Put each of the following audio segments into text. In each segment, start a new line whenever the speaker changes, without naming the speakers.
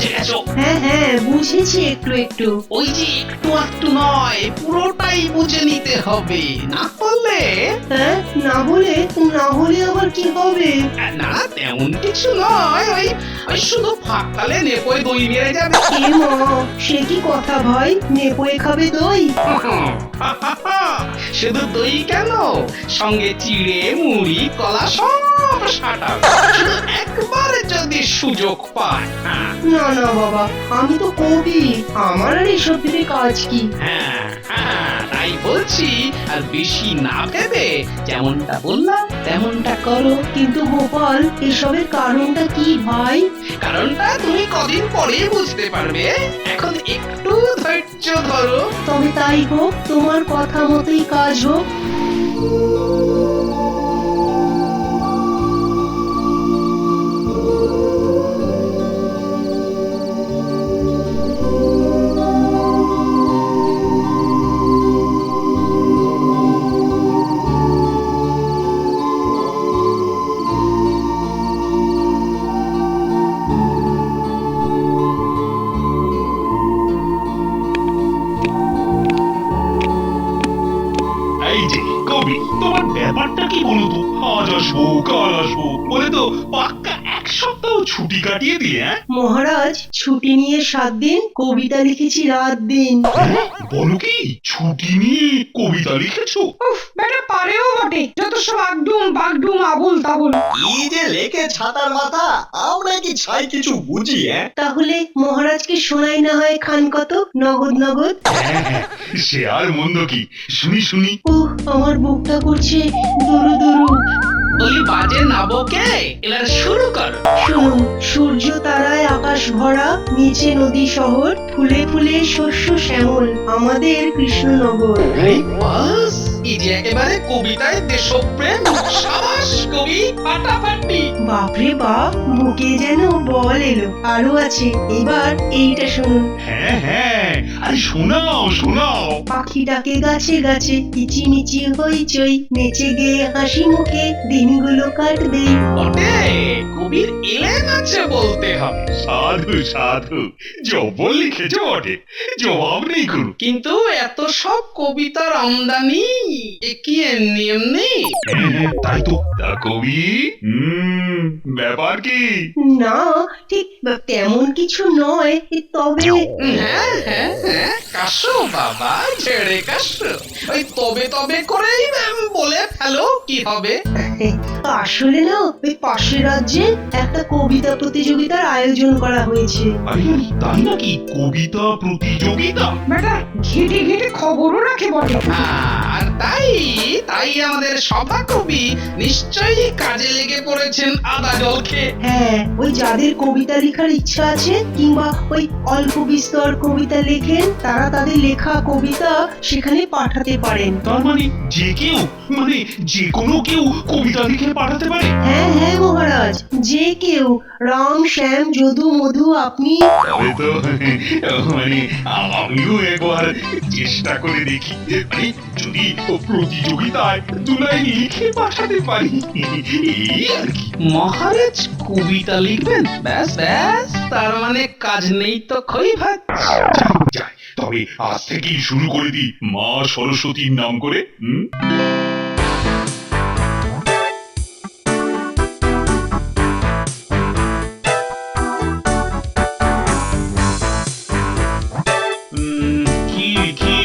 বুঝে গেছো?
হ্যাঁ হ্যাঁ, বুঝেছি একটু একটু।
ওই যে একটু একটু নয়, পুরোটাই বুঝে নিতে হবে, না হলে
হ্যাঁ, না হলে আবার কি হবে?
না তেমন কিছু নয়, ওই ওই শুধু ফাঁকতালে নেপোয় দই মেরে যাবে।
এ মা, সে কি কথা ভাই, নেপোয়ে খাবে দই?
শুধু দই কেন, সঙ্গে চিড়ে মুড়ি কলা সব সাঁটাবে, শুধু একবার যদি সুযোগ পায়।
না না বাবা, আমি তো কবি, আমার আর এসব দিকে কাজ কি?
হ্যাঁ হ্যাঁ, তাই বলছি, আর বেশি না ভেবে যেমনটা বললাম তেমনটা করো।
কিন্তু গোপাল, এসবের কারণটা কি ভাই?
কারণটা তুমি কদিন পরে বুঝতে পারবে, এখন একটু ধৈর্য ধরো।
তবে তাই হোক, তোমার কথা মতোই কাজ হোক।
এই যে কবি, তোমার ব্যাপারটা কি বলো তো? আজ আসবো কাল আসবো বলে তো পাক্কা এক সপ্তাহ ছুটি কাটিয়ে দিয়ে।
মহারাজ, ছুটি নিয়ে 7 দিন কবিতা লিখেছি রাত দিন।
বলো কি, ছুটি নিয়ে কবিতা লিখেছো?
বেটা পারেও বটে, যত সব আগডুম বাগডুম আবুল তাবুল।
কি যে লেখে ছাতার মাথা, আমরা কি ছাই কিছু বুঝি?
তাহলে মহারাজকে শোনাই না হয় খান কত নগদ নগদ।
হ্যাঁ, সে আর মন্দ কি, শুনি শুনি।
আমার বুকটা করছে দুরু দুরু।
বলি বাজে না বকে, এবার শুরু কর।
শুনুন, সূর্য তারায় আকাশ ভরা, নিচে নদী শহর, ফুলে ফুলে শস্য শ্যামল, আমাদের কৃষ্ণনগর।
আরে বাস, এই যে একেবারে কবিতায় দেশপ্রেম, সাবাস কবি, ফাটাফাটি।
বাপরে বাপ, বুকে যেন বল এলো। আরো আছে, এবার এইটা শুনুন।
হ্যাঁ হ্যাঁ, আরে শোনাও শোনাও।
পাখি ডাকে গাছে গাছে, কিচিমিচি হইচই, নেচে গেয়ে হাসি মুখে দিনগুলো কাটবে।
বটে, কবির এলেন আছে বলতে হবে।
সাধু সাধু, জবর লিখেছো বটে, জবাব নেই কোনো।
কিন্তু এত সব কবিতার আমদানি, এ কি এমনি এমনি?
হ্যাঁ, তাই তো। তা কবি, ব্যাপার কি?
না, ঠিক তেমন কিছু নয়, তবে
হ্যাঁ হ্যাঁ হ্যাঁ, কাশো বাবা, ছেড়ে কাশো, ওই তবে তবে করেই বলে ফেলো, কি হবে?
আসলে না, ওই পাশের রাজ্যে একটা কবিতা প্রতিযোগিতার আয়োজন করা হয়েছে।
আরে তাই নাকি? কবিতা প্রতিযোগিতা?
বেটা ঘেটে ঘেটে খবরও রাখে বটে।
আর তাই তাই আমাদের সভা কবি নিশ্চয়ই কাজে লেগে পড়েছেন আদা জল খেয়ে।
হ্যাঁ, ওই যাদের কবিতা লেখার ইচ্ছা আছে, কিংবা ওই অল্প বিস্তর কবিতা লেখেন, তারা তাদের লেখা কবিতা সেখানে পাঠাতে পারেন।
তার মানে যে কেউ, মানে যে কোনো কেউ কবিতা লিখে পাঠাতে পারে?
হ্যাঁ হ্যাঁ মহারাজ, যে কেউ, রাম শ্যাম যদু মধু, আপনি।
তবে তো মানে আমিও একবার চেষ্টা করে দেখি, মানে যদি প্রতিযোগিতায় দুলাই লিখে পাঠাতে পারি, এই আর কি।
মহারাজ কবিতা লিখবেন? ব্যাস ব্যাস, তার মানে কাজ নেই তো খই ভাত।
যাই, তবে আজ থেকেই শুরু করে দিই মা সরস্বতীর নাম করে। কি কি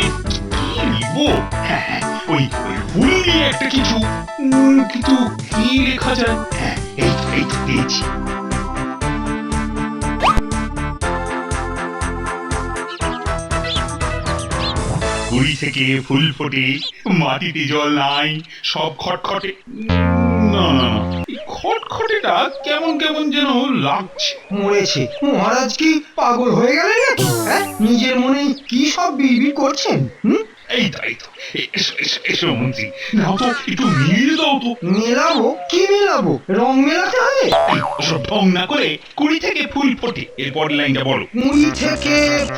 কি লিখবো? হ্যাঁ, ওই ওই ফুল নিয়ে একটা কিছু, কিন্তু কি লেখা যায়? হ্যাঁ, এই তো পেয়েছি। কুড়ি থেকে ফুল ফোটে, মাটিতে জল নাই, সব খটখটে। না না, এই খটখটেটা কেমন কেমন যেন লাগছে।
মরেছে, মহারাজ কি পাগল হয়ে গেলেন নাকি? হ্যাঁ, নিজের মনে কি সব বিড়বিড় করছেন?
এই তো এসো মন্ত্রী, নাও তো একটু মিলিয়ে দাও তো।
মেলাবো? কি মেলাবো? রং মেলাতে হবে?
ওসব ঢং না করে কুড়ি থেকে ফুল ফোটে, এরপর লাইনটা বলো।
মুড়ি থেকে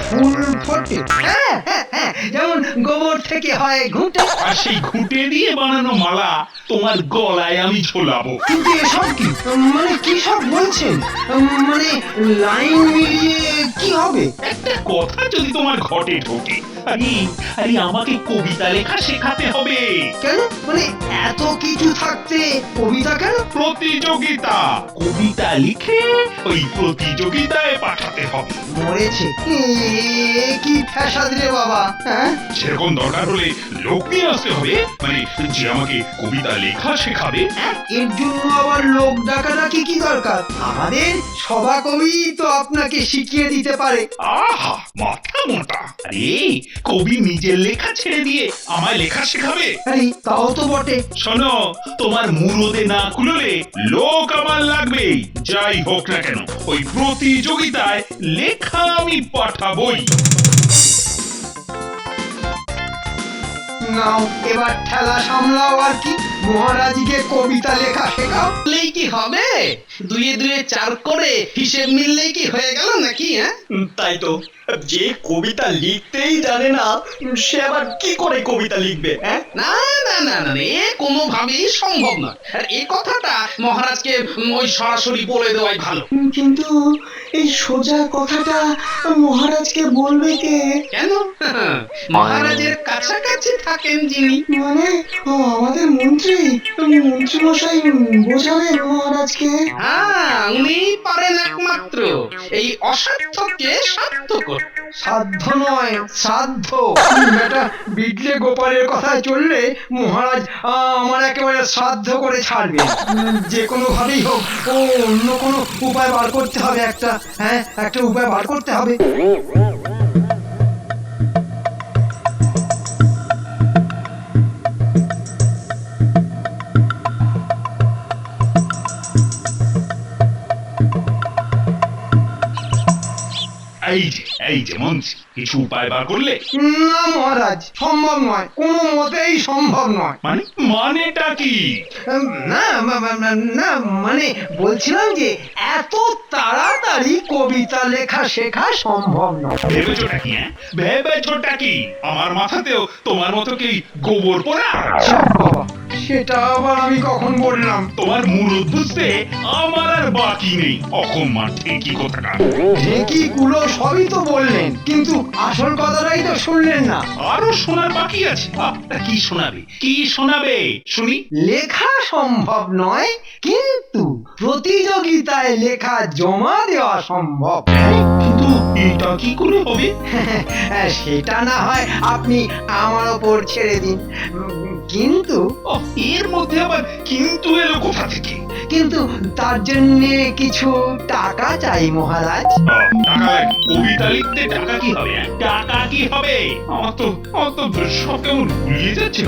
ফুল ফোটে? হ্যাঁ হ্যাঁ হ্যাঁ, যেমন গোবর থেকে হয় ঘুঁটে।
আর সেই ঘুঁটে দিয়ে বানানো মালা তোমার গলায় আমি ঝোলাবো।
কিন্তু এসব কি, মানে কি সব বলছেন? মানে লাইন মিলিয়ে কি হবে?
একটা কথা যদি তোমার ঘটে ঢোকে, আরে আরে আমাকে কবিতা লেখা শেখাতে হবে।
কেন? মানে এত কিছু থাকতে কবিতা কেন?
প্রতিযোগিতা, কবিতা লিখে ওই প্রতিযোগিতায় পাঠাতে হবে।
মরেছে কি ফ্যাসাদ রে বাবা, হ্যাঁ?
সেরকম দরকার হলে লোক নিয়ে আসতে হবে, মানে যে আমাকে কবিতা লেখা শেখাবে।
এর জন্য আবার লোক ডাকাডাকি কি দরকার? আমাদের সভা কবি তো আপনাকে শিখিয়ে দিতে পারে।
আহা, মাথা মোটা। আরে কবি নিজের লেখা ছেড়ে দিয়ে আমায় লেখা শেখাবে?
আরে তাও তো বটে।
শোনো, তোমার মুরদে না খুললে লোক আমার লাগবেই, যাই হোক না কেন। ওই প্রতিযোগিতায় লেখা আমি পাঠাবই।
নাও এবার ঠেলা সামলাও আর কি, মহারাজকে কবিতা লেখা শেখাও।
মিললেই কি হবে? দুয়ে দুয়ে চার করে হিসেব মিললেই কি হয়ে গেল নাকি? হ্যাঁ,
তাই তো, যে কবিতা লিখতেই জানে না সে আবার কি করে কবিতা লিখবে? হ্যাঁ,
না না না না, এ কোনোভাবেই সম্ভব না। আর এই কথাটা মহারাজকে ওই সরাসরি বলে দেওয়াই ভালো।
কিন্তু এই সোজা কথাটা মহারাজকে বলবে কে?
কেন? মহারাজের কাছাকাছি থাকেন যিনি।
মানে আমাদের মন্ত্রী মশাই বোঝাবেন মহারাজকে?
হ্যাঁ, উনিই পারেন একমাত্র এই অসাধ্যকে সাধ্য করতে।
সাধ্য নয় শ্রাদ্ধ। বেটা বিটলে গোপালের কথায় চললে মহারাজ আমার একেবারে শ্রাদ্ধ করে ছাড়বে। যে কোনো ভাবেই হোক ও অন্য কোনো উপায় বার করতে হবে একটা। হ্যাঁ, একটা উপায় বার করতে হবে।
এই যে মন্ত্রী, কিছু উপায় বার করলে?
না মহারাজ, সম্ভব নয়, কোনো মতেই সম্ভব নয়।
মানেটা কি?
না না, মানে বলছিলাম যে এত তাড়াতাড়ি কবিতা লেখা শেখা সম্ভব নয়।
ভেবেছোটা কি? ভেবেছোটা কি আমার মাথাতেও তোমার মতো কি গোবর পোড়া?
বাবা, সেটা আবার আমি কখন বললাম?
তোমার মুরদ বুঝতে আমার আর বাকি নেই। অকম্মার ঠিকই কথাটা।
ঢেকি গুলো সবই তো বললেন, কিন্তু আসল কথাটাই তো শুনলেন না।
আরো শোনার বাকি আছে। তা কি শোনাবে? কি শোনাবে শুনি?
লেখা সম্ভব নয়, কিন্তু প্রতিযোগিতায় লেখা জমা দেওয়া সম্ভব।
কিন্তু এটা কি করে হবে?
সেটা না হয় আপনি আমার ওপর ছেড়ে দিন। কিন্তু
এর মধ্যে আবার কিন্তু এলো কোথা থেকে?
কিন্তু তার জন্য কিছু টাকা চাই মহারাজ।
টাকা লাগে? কবিতা লিখতে টাকা কি হবে? টাকা কি হবে? আমার তো সব কেমন ভুলিয়ে যাচ্ছে।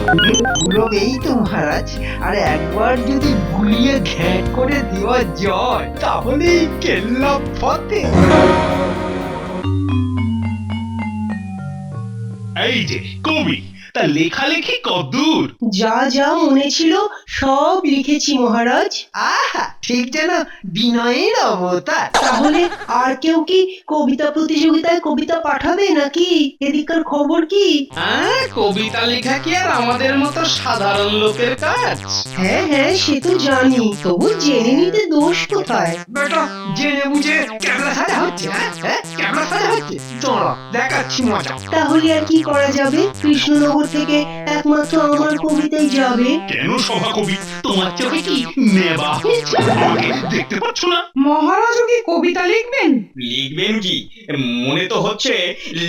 ভুলোবেই তো মহারাজ, আর একবার যদি ভুলিয়ে ঘ্যাট করে দেওয়া যায় তাহলেই কেল্লা ফতে।
এই যে কবি, তা লেখালেখি কদ্দূর?
যা যা মনে ছিল সব লিখেছি মহারাজ।
আহা, ঠিক যেন বিনয়ের অবতার।
তাহলে আর কেউ কি কবিতা প্রতিযোগিতায় কবিতা পাঠাবে নাকি? এদিককার খবর কি?
হ্যাঁ, কবিতা লেখা কি আর আমাদের মতো সাধারণ লোকের কাজ?
হ্যাঁ হ্যাঁ, সে তো জানি, তবু জেনে নিতে দোষ কোথায়?
বেটা জেনে বুঝে ক্যামেরা সাজা হচ্ছে। হ্যাঁ, ক্যামেরা সাজা হচ্ছে। চলো দেখাচ্ছি মজা।
তাহলে আর কি করা যাবে? কৃষ্ণনগর থেকে একমাত্র আমার কবিতাই যাবে।
কেন সভা কবি, তোমার চোখে কি নেবা হয়েছে? আমাকে দেখতে পাচ্ছ না?
মহারাজও কি কবিতা লিখবেন?
লিখবেন কি? মনে তো হচ্ছে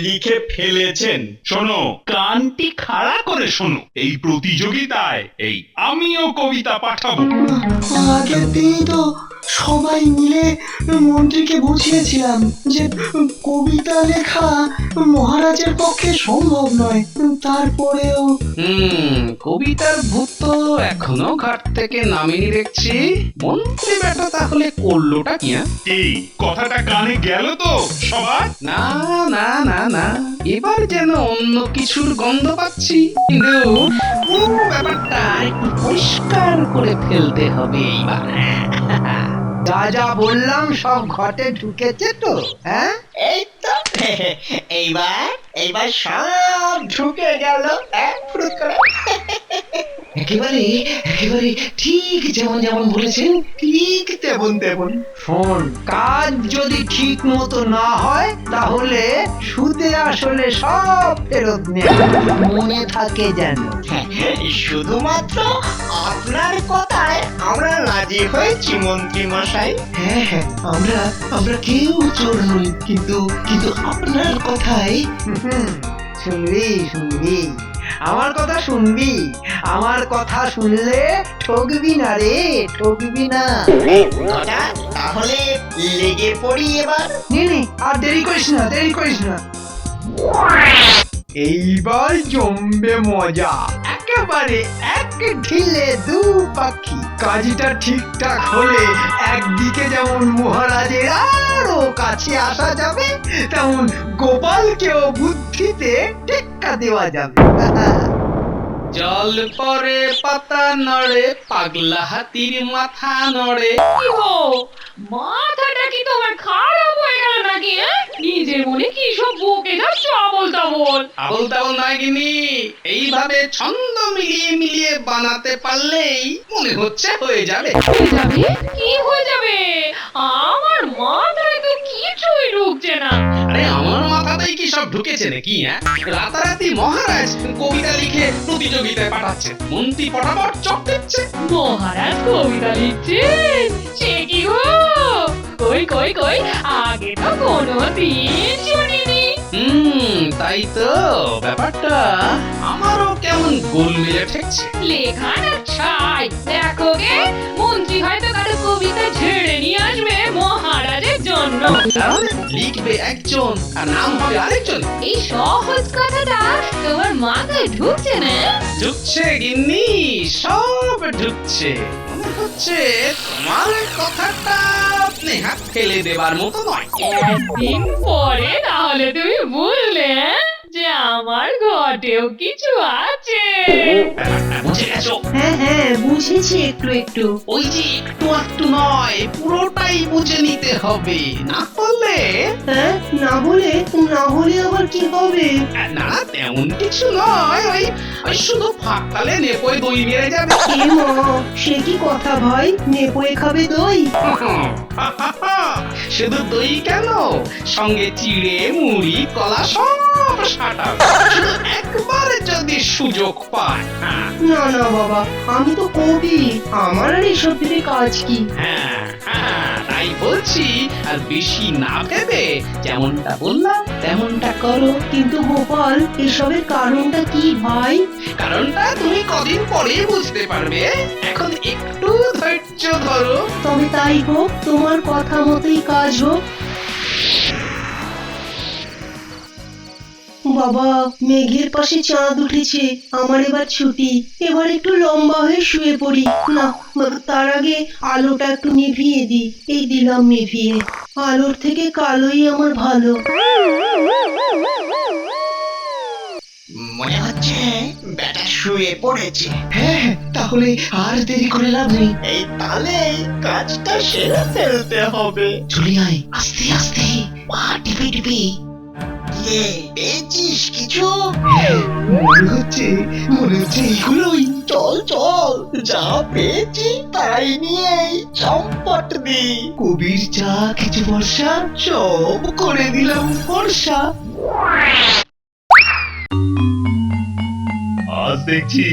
লিখে ফেলেছেন।
শোনো, কানটি খাড়া করে শোনো। এই প্রতিযোগিতায় আমিও কবিতা পাঠাবো।
আগের দিনই তো
সবাই মিলে মন্ত্রীকে বুঝিয়েছিলাম যে কবিতা লেখা মহারাজের পক্ষে সম্ভব নয়, তারপরেও
কবিতার ভূত তো এখনো ঘাট থেকে নামেনি দেখছি। মন্ত্রী বেটা তাহলে করলোটা কি?
এই কথাটা কানে গেল তো সবার?
না না না না, এবার যেন অন্য কিছুর গন্ধ পাচ্ছি। কিন্তু পুরো ব্যাপারটা একটু পরিষ্কার করে ফেলতে হবে এইবার।
যা যা বললাম সব ঘটে ঢুকেছে তো? হ্যাঁ,
এই তো এইবার এইবার সব ঢুকে গেল এক ফুট করে।
একেবারে একেবারে ঠিক যেমন যেমন বলেছেন, ঠিক তেমন তেমন।
শোন, কাজ যদি ঠিক মতো না হয় তাহলে সুদে আসলে সব ফেরত নেবে, মনে থাকে যেন।
শুধুমাত্র আপনার কথায় আমরা রাজি হয়েছি মন্ত্রী মশাই।
হ্যাঁ হ্যাঁ, আমরা কেউ চোর নই, কিন্তু কিন্তু আপনার কথাই।
শুনবি শুনবি, আমার কথা শুনবি, আমার কথা শুনলে ঠকবি না রে, ঠকবি না।
ঘটা, তাহলে লেগে পড়ি এবার।
নে নে, আর দেরি করিস না, দেরি করিস না। এইবার জমবে মজা, একেবারে এক ঢিলে দু পাখি। কাজটা ঠিকঠাক হলে একদিকে যেমন মহারাজের আরো কাছে আসা যাবে, তেমন গোপালকেও বুদ্ধিতে টেক্কা দেওয়া যাবে।
জল পরে পাতা নড়ে, পাগলা হাতির মাথা নড়ে।
কি গো, মাথাটা কি তোমার খারাপ হয়ে গেল নাকি? নিজের মনে কি সব বকে যাচ্ছ আবল তাবল?
আবল তাবল নয় গিনি, এইভাবে ছন্দ মিলিয়ে মিলিয়ে বানাতে পারলেই মনে হচ্ছে হয়ে যাবে।
হয়ে যাবে? কি হয়ে যাবে? আমার মাথায় তো কিছুই ঢুকছে না।
আরে আমার মাথাতেই কি সব ঢুকেছে নাকি? রাতারাতি মহারাজ কবিতা লিখে প্রতিযোগিতায় পাঠাচ্ছে, মন্ত্রী ফটাফট চট দিচ্ছে।
মহারাজ কবিতা লিখছেন? সে কি গো? কই কই কই, আগে তো কোনোদিন শুনিনি।
তাই তো ব্যাপারটা আমারও কেমন গোলমেলে ঠেকছে।
লেখাটা ছাই, দেখো গে, মন্ত্রী হয়তো কারো কবিতা ঝেড়ে নিয়ে আসবে মহারাজের জন্য।
তাহলে লিখবে একজন আর নাম হবে আরেকজন।
এই সহজ কথাটা তোমার মাথায় ঢুকছে না?
ঢুকছে গিন্নি, সব ঢুকছে। মনে হচ্ছে তোমার কথাটা আপনি হাত ফেলে দেবার মতো নয়।
একদিন পরে তাহলে তুমি বললে যে আমার ঘটেও কিছু আছে।
ব্যাপারটা বুঝে গেছো?
হ্যাঁ হ্যাঁ, বুঝেছি একটু একটু।
ওই যে একটু একটু নয়, পুরোটাই বুঝে নিতে হবে, না হলে
হ্যাঁ, না হলে আবার কি হবে?
না তেমন কিছু নয়, ওই ওই শুধু ফাঁকতালে নেপোয় দই মেরে যাবে।
এ মা, সে কি কথা ভাই, নেপোয়ে খাবে দই?
শুধু দই কেন, সঙ্গে চিড়ে মুড়ি কলা সব সাঁটাবে, শুধু একবার যদি সুযোগ পায়।
না না বাবা, আমি তো কবি, আমার আর এসব ভেবে কাজ কি?
তাই বলছি, আর বেশি না ভেবে যেমনটা বললাম তেমনটা করো।
কিন্তু গোপাল, এসবের কারণটা কি ভাই?
কারণটা তুমি কদিন পরে বুঝতে পারবে, এখন একটু ধৈর্য ধরো।
তবে তাই হোক, তোমার কথা মতোই কাজ হোক। বাবা, মেঘের পাশে চাঁদ উঠেছে, আমার এবার ছুটি, এবার একটু লম্বা হয়ে শুয়ে পড়ি। না, তার আগে আলোটা একটু নিভিয়ে দিই। এই দিলাম নিভিয়ে, আলোর থেকে কালোই আমার ভালো।
মনে হচ্ছে বেটা শুয়ে পড়েছে।
হ্যাঁ, তাহলে আর দেরি করে লাভ নেই।
এই তালে কাজটা সেরে ফেলতে হবে।
চলে আয়, আস্তে আস্তে, পা টিপে টিপে।
কে পেয়েছিস কিছু?
মনে হচ্ছে এগুলোই।
চল চল, যা পেয়েছি তাই নিয়েই চম্পট দি।
কবির চা কিছু বর্ষা, সব করে দিলাম বর্ষা।
আজ দেখছি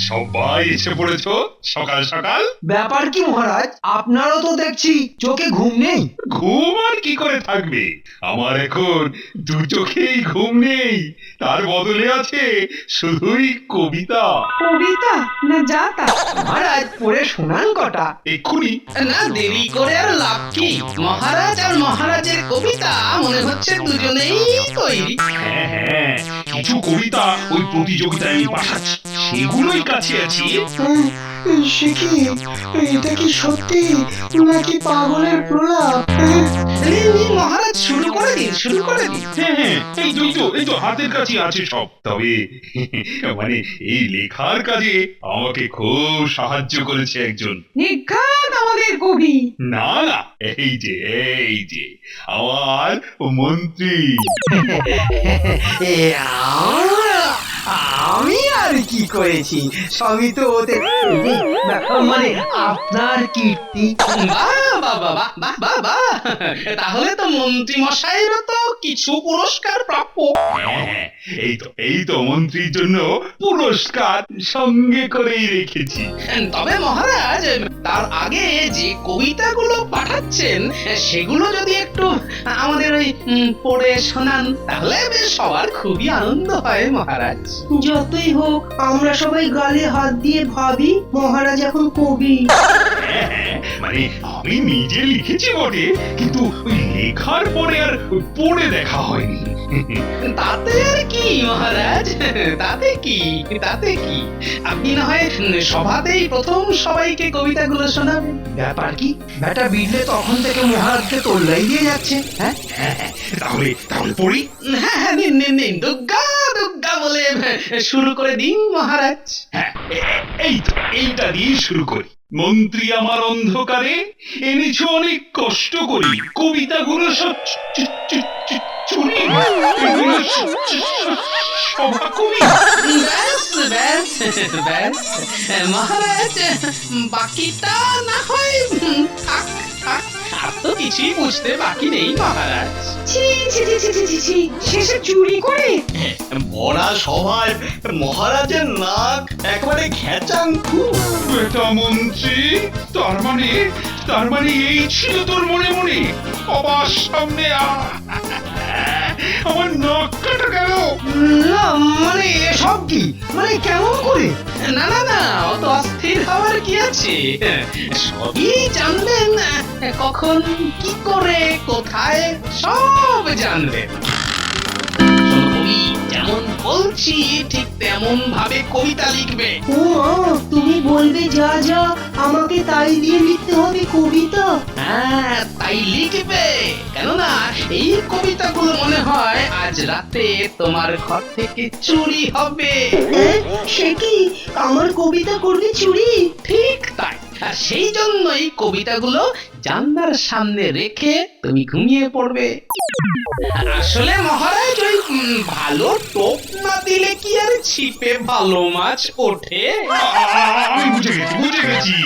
সবাই এসে পড়েছ সকাল সকাল।
ব্যাপার কি মহারাজ, আপনারও তো দেখছি চোখে ঘুম নেই।
ঘুম আর কি করে থাকবে, আমার এখন দু চোখেই ঘুম নেই, তার বদলে আছে শুধুই কবিতা।
কবিতা না যাতা?
মহারাজ পড়ে শোনান কটা।
এক্ষুনি
না দেরি করে আর লাভ কি? মহারাজ আর মহারাজের কবিতা মনে হচ্ছে দুজনেই তৈরি।
হ্যাঁ হ্যাঁ, কিছু কবিতা ওই প্রতিযোগিতায় আমি পাঠাচ্ছি, সেগুলোই কাছে আছি।
সে কি, এটা কি সত্যি নাকি পাগলের প্রলাপ?
মহারাজ শুরু করে দিন, শুরু করে দিন।
হ্যাঁ হ্যাঁ, এই তো হাতের কাছে আছে সব। তবে মানে এই লেখার কাজে আমাকে খুব সাহায্য করেছে একজন।
নিঘাত আমাদের কবি।
না না, এই যে আমার মন্ত্রী।
আমি আর কি করেছি, সবই তো ওদের মানে আপনার কীর্তি।
বাহ, বাহ, বাহ, বাহ, বাহ, বাহ, বাহ। তাহলে তো মন্ত্রী মশাইরও তো কিছু পুরস্কার প্রাপ্য।
হ্যাঁ, এই তো মন্ত্রীর জন্য পুরস্কার সঙ্গে করেই রেখেছি।
তবে মহারাজ, তার আগে যে কবিতাগুলো পাঠাচ্ছেন সেগুলো যদি একটু আমাদের ওই পড়ে শোনান তাহলে বেশ সবার খুবই আনন্দ হয় মহারাজ।
যতই হোক আমরা সবাই গালে হাত দিয়ে ভাবি মহারাজ এখন কবি।
হ্যাঁ, মানে আমি নিজে লিখেছি বটে, কিন্তু ওই লেখার পরে আর পড়ে দেখা হয়নি।
তাতে আর কি মহারাজ, তাতে কি, তাতে কি? আপনি না হয় সভাতেই প্রথম সবাইকে কবিতাগুলো শোনাবেন।
ব্যাপার কি, বেটা বিড়লে তখন থেকে মহারাজকে তোল্লাই দিয়ে যাচ্ছে। হ্যাঁ,
তাহলে পড়ি।
হ্যাঁ হ্যাঁ, নিন নিন নিন, দুগ্গা দুগ্গা বলে শুরু করে দিন মহারাজ।
হ্যাঁ, এইটা দিয়ে শুরু করি। মন্ত্রী আমার অন্ধকারে এনেছো অনেক কষ্ট করি, কবিতাগুলো সব চুরি, এগুলো সভা করি।
ব্যাস ব্যাস ব্যাস মহারাজ, বাকিটা না হয় থাক থাক, আর তো কিছুই বুঝতে বাকি নেই মহারাজ।
ছি ছি ছি ছি ছি ছি ছি, শেষে চুরি করে?
ভরা সভায় মহারাজের নাক একেবারে খেচাঙ্কু।
বেটা মন্ত্রী, তার মানে এই ছিল তোর মনে মনে? সবার সামনে আমার নাক কাটা গেল।
না মানে এসব কি, মানে কেমন করে?
না না না, অত অস্থির হওয়ার কি আছে? সবই জানবেন, কখন কি করে কোথায় সব জানবেন। শোনো কবি, যেমন বলছি ঠিক তেমন ভাবে কবিতা লিখবে।
ও মা, তুমি বলবে যা যা আমাকে তাই দিয়ে লিখতে হবে কবিতা?
হ্যাঁ, তাই লিখবে। কেননা এই কবিতাগুলো মনে হয় আজ রাতে তোমার ঘর থেকে চুরি হবে।
হ্যাঁ, সে কি, আমার কবিতা করবে চুরি?
ঠিক তাই, আর সেই জন্যই কবিতাগুলো জানলার সামনে রেখে তুমি ঘুমিয়ে পড়বে। আসলে মহারাজ, ওই ভালো টোপ না দিলে কি আর ছিপে ভালো মাছ ওঠে?
আমি বুঝে গেছি,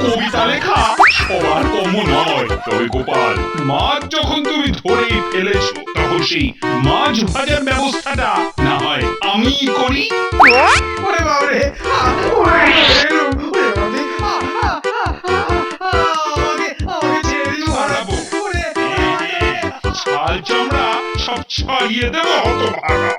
কবিতা লেখা সবার কম নয়। তবে গোপাল, মাছ যখন তুমি ধরেই ফেলেছো, তখন সেই মাছ ভাজার ব্যবস্থাটা না হয় আমি করি।
ওরে বাবারে,
হারাবো। ছাল চামড়া সব ছাড়িয়ে দেবো হতভাগা।